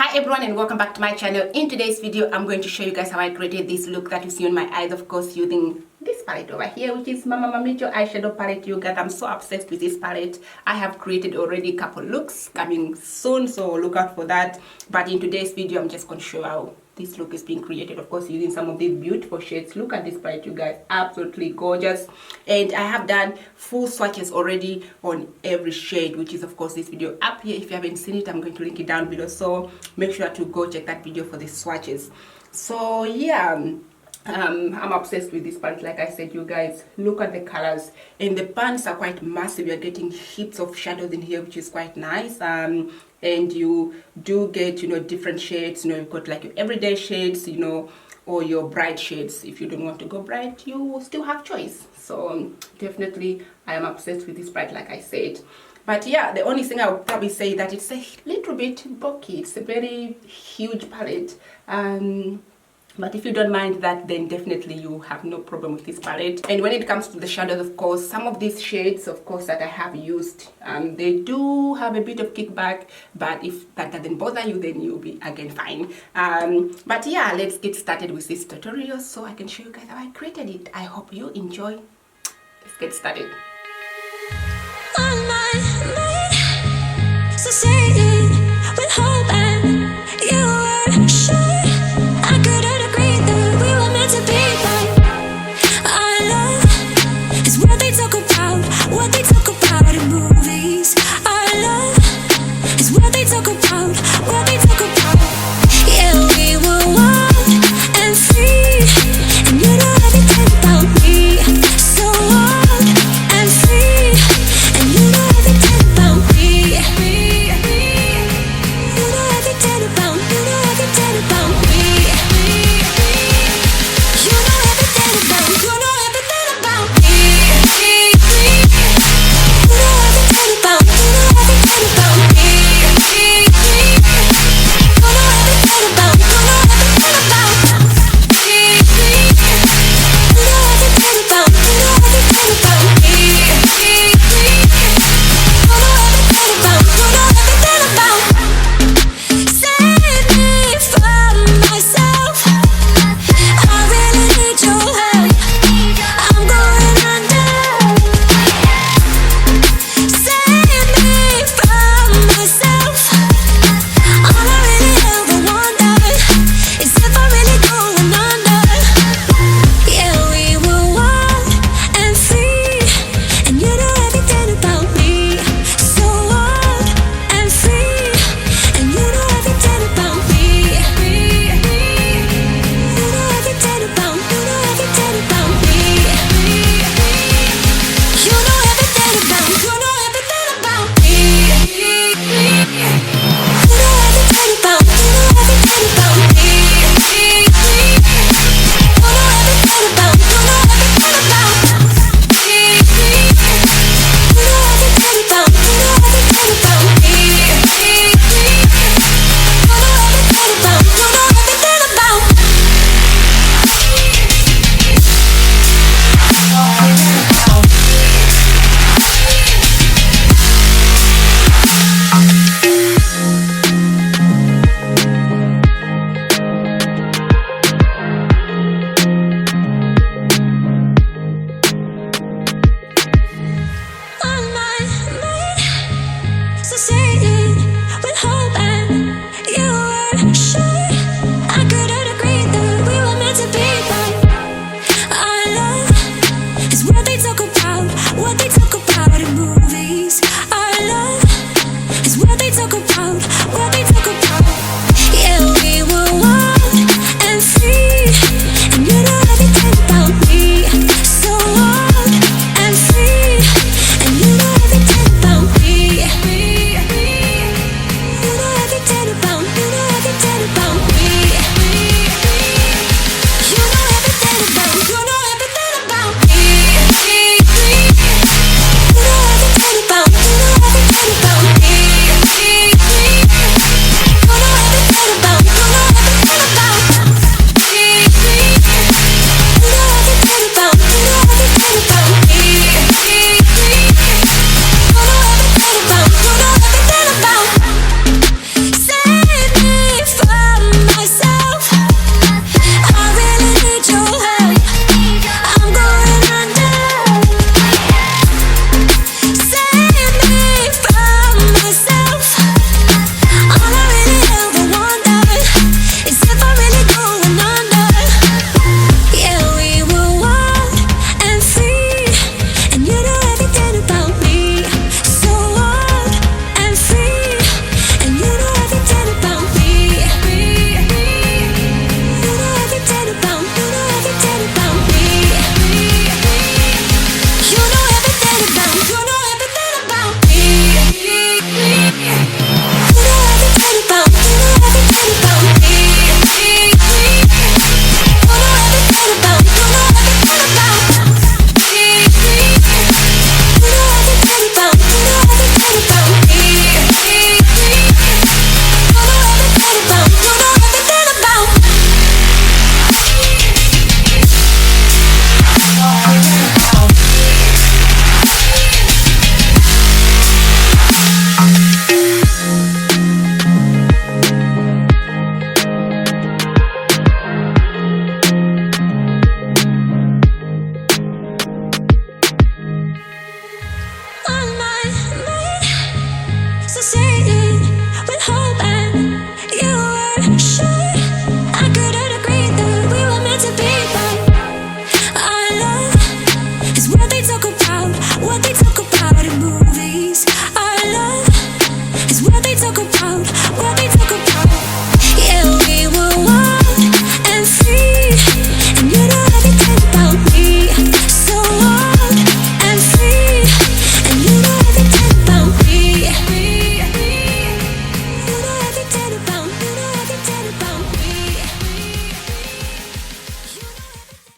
Hi everyone and welcome back to my channel. In today's video I'm going to show you guys how I created this look that you see on my eyes, of course using this palette over here, which is Mmmmitchell eyeshadow palette. You guys, I'm so obsessed with this palette. I have created already a couple looks coming soon, so look out for that. But in today's video I'm just going to show how this look is being created, of course using some of these beautiful shades. Look at this palette, you guys, absolutely gorgeous. And I have done full swatches already on every shade, which is of course this video up here. If you haven't seen it, I'm going to link it down below, so make sure to go check that video for the swatches. So yeah, I'm obsessed with this palette. Like I said, you guys, look at the colors, and the pans are quite massive. You're getting heaps of shadows in here, which is quite nice. And you do get, different shades. You've got like your everyday shades, or your bright shades. If you don't want to go bright, you still have choice. So definitely I am obsessed with this palette, like I said. But yeah, the only thing I would probably say that it's a little bit bulky. It's a very huge palette. But if you don't mind that, then definitely you have no problem with this palette. And when it comes to the shadows, of course, some of these shades, of course, that I have used, they do have a bit of kickback, but if that doesn't bother you, then you'll be again fine. But yeah, let's get started with this tutorial so I can show you guys how I created it. I hope you enjoy. Let's get started. On my mind, so say